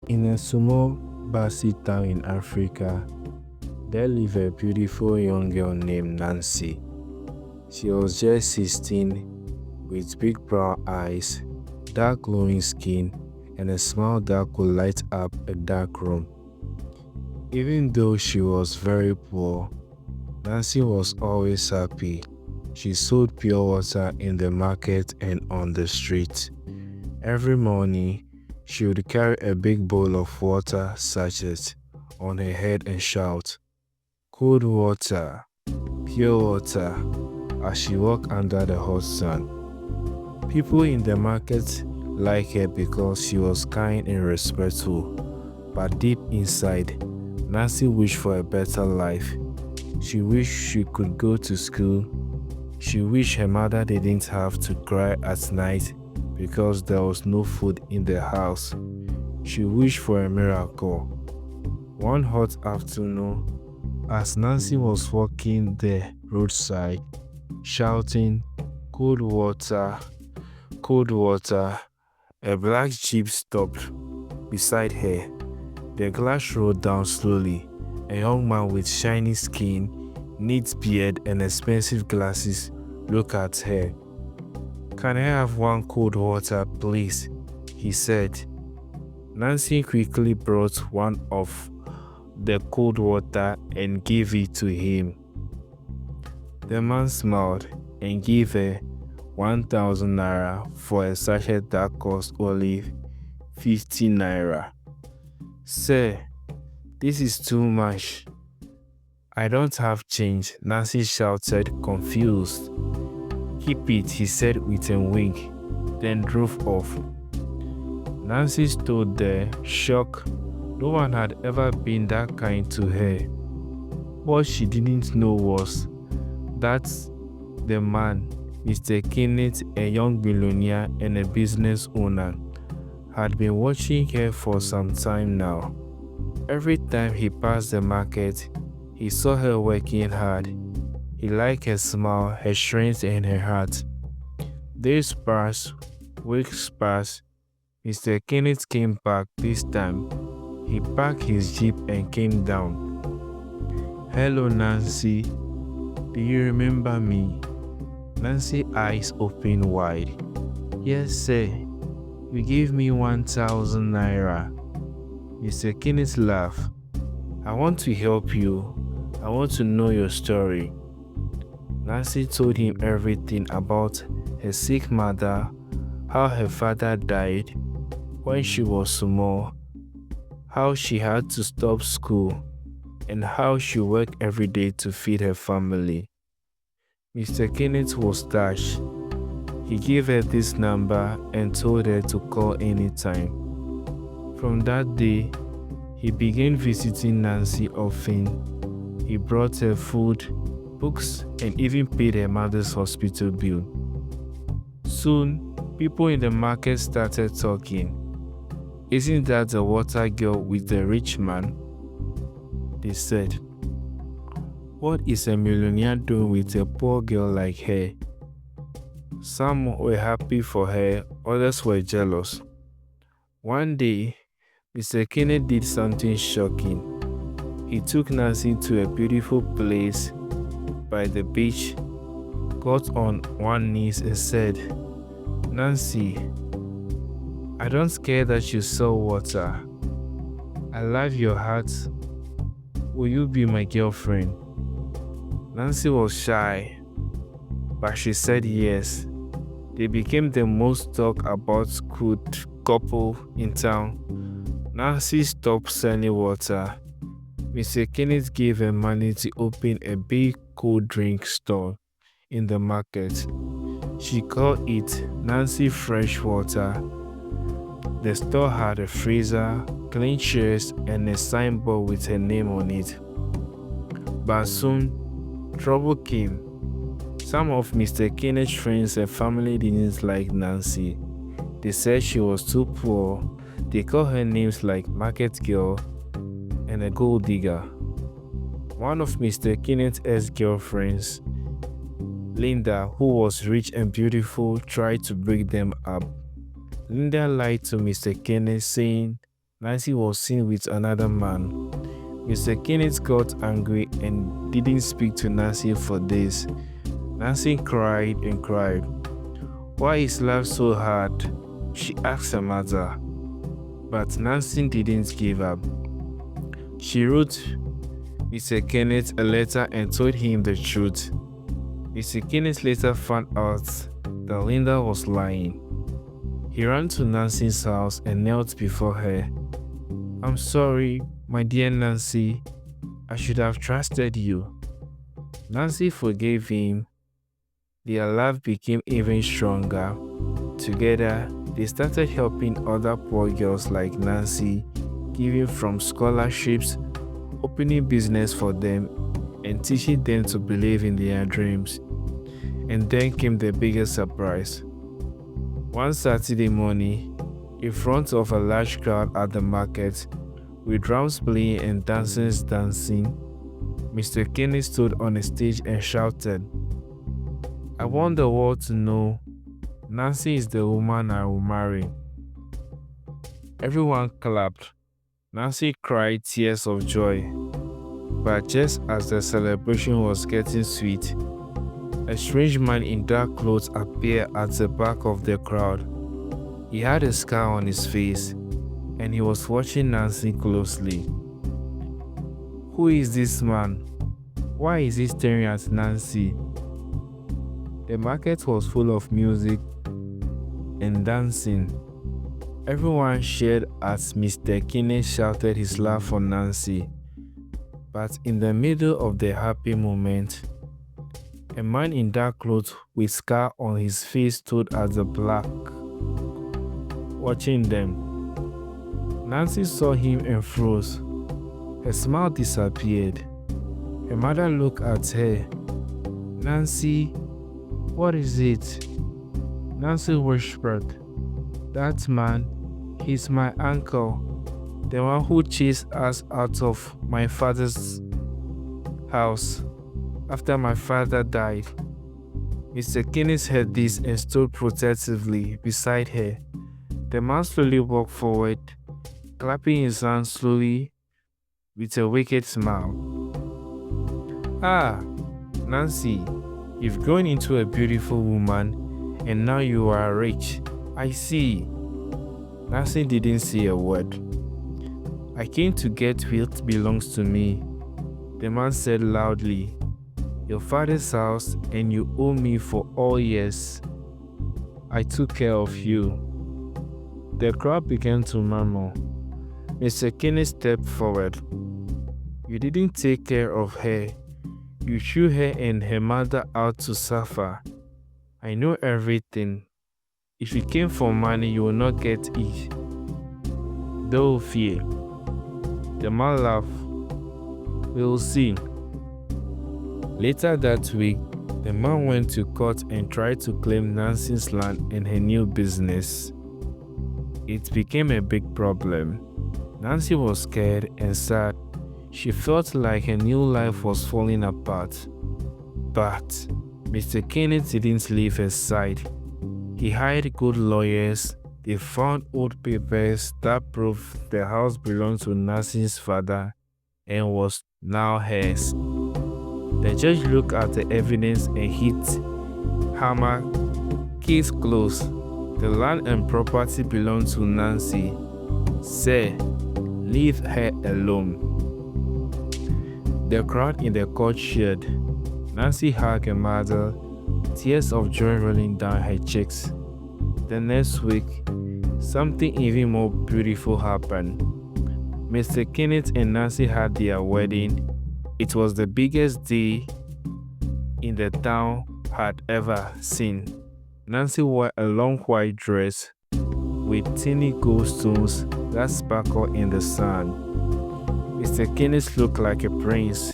In a small Basi town in Africa, there lived a beautiful young girl named Nancy. She was just 16 with big brown eyes, dark glowing skin, and a smile that could light up a dark room. Even though she was very poor, Nancy was always happy. She sold pure water in the market and on the street. Every morning, she would carry a big bowl of water sachet on her head and shout, "Cold water, pure water," as she walked under the hot sun. People in the market liked her because she was kind and respectful, but deep inside, Nancy wished for a better life. She wished she could go to school. She wished her mother didn't have to cry at night because there was no food in the house. She wished for a miracle. One hot afternoon, as Nancy was walking the roadside, shouting, cold water," a black jeep stopped beside her. The glass rolled down slowly. A young man with shiny skin, neat beard, and expensive glasses looked at her. "Can I have one cold water, please?" he said. Nancy quickly brought one of the cold water and gave it to him. The man smiled and gave her 1,000 naira for a sachet that cost only 50 naira. "Sir, this is too much. I don't have change," Nancy shouted, confused. "Keep it," he said with a wink, then drove off. Nancy stood there, shocked. No one had ever been that kind to her. What she didn't know was that the man, Mr. Kenneth, a young billionaire and a business owner, had been watching her for some time now. Every time he passed the market, he saw her working hard. He liked her smile, her strength, and her heart. Days passed, weeks passed. Mr. Kenneth came back this time. He parked his jeep and came down. "Hello, Nancy. Do you remember me?" Nancy's eyes opened wide. "Yes, sir. You gave me 1,000 naira." Mr. Kenneth laughed. "I want to help you. I want to know your story." Nancy told him everything about her sick mother, how her father died when she was small, how she had to stop school, and how she worked every day to feed her family. Mr. Kenneth was touched. He gave her this number and told her to call anytime. From that day, he began visiting Nancy often. He brought her food, books, and even paid her mother's hospital bill. Soon, people in the market started talking. "Isn't that the water girl with the rich man?" they said. "What is a millionaire doing with a poor girl like her?" Some were happy for her, others were jealous. One day, Mr. Kenneth did something shocking. He took Nancy to a beautiful place by the beach, got on one knee and said, "Nancy, I don't care that you sell water. I love your heart. Will you be my girlfriend?" Nancy was shy, but she said yes. They became the most talked about good couple in town. Nancy stopped selling water. Mr. Kenneth gave her money to open a big cold drink store in the market. She called it Nancy Fresh Water. The store had a freezer, clean chairs, and a signboard with her name on it. But soon, trouble came. Some of Mr. Kenneth's friends and family didn't like Nancy. They said she was too poor. They called her names like Market Girl and a gold digger. One of Mr. Kenneth's ex-girlfriends, Linda, who was rich and beautiful, tried to break them up. Linda lied to Mr. Kenneth, saying Nancy was seen with another man. Mr. Kenneth got angry and didn't speak to Nancy for days. Nancy cried and cried. Why is life so hard? She asked her mother. But Nancy didn't give up. She wrote Mr. Kenneth a letter and told him the truth. Mr. Kenneth later found out that Linda was lying. He ran to Nancy's house and knelt before her. I'm sorry, my dear Nancy. I should have trusted you. Nancy forgave him. Their love became even stronger. Together, they started helping other poor girls like Nancy, giving from scholarships, opening business for them, and teaching them to believe in their dreams. And then came the biggest surprise. One Saturday morning, in front of a large crowd at the market, with drums playing and dancers dancing, Mr. Kenneth stood on a stage and shouted, I want the world to know Nancy is the woman I will marry. Everyone clapped. Nancy cried tears of joy. But just as the celebration was getting sweet, a strange man in dark clothes appeared at the back of the crowd. He had a scar on his face, and he was watching Nancy closely. Who is this man? Why is he staring at Nancy? The market was full of music and dancing. Everyone cheered as Mr. Kenneth shouted his love for Nancy. But in the middle of the happy moment, a man in dark clothes with scar on his face stood at the back, watching them. Nancy saw him and froze. Her smile disappeared. Her mother looked at her. Nancy, what is it? Nancy whispered, that man, he's my uncle, the one who chased us out of my father's house after my father died. Mr. Kenneth heard this and stood protectively beside her. The man slowly walked forward, clapping his hands slowly with a wicked smile. Ah, Nancy, you've grown into a beautiful woman and now you are rich. I see. Nancy didn't say a word. I came to get what belongs to me, the man said loudly. Your father's house, and you owe me for all years. I took care of you. The crowd began to murmur. Mr. Kenneth stepped forward. You didn't take care of her. You threw her and her mother out to suffer. I know everything. If you came for money, you will not get it. Don't fear. The man laughed. We'll see. Later that week, the man went to court and tried to claim Nancy's land and her new business. It became a big problem. Nancy was scared and sad. She felt like her new life was falling apart. But Mr. Kenneth didn't leave her side. He hired good lawyers. They found old papers that proved the house belonged to Nancy's father and was now hers. The judge looked at the evidence and hit hammer. Case closed. The land and property belonged to Nancy. Sir, leave her alone. The crowd in the court cheered. Nancy hugged her mother, tears of joy rolling down her cheeks. The next week, something even more beautiful happened. Mr. Kenneth and Nancy had their wedding. It was the biggest day in the town had ever seen. Nancy wore a long white dress with teeny gold stones that sparkled in the sun. Mr. Kenneth looked like a prince.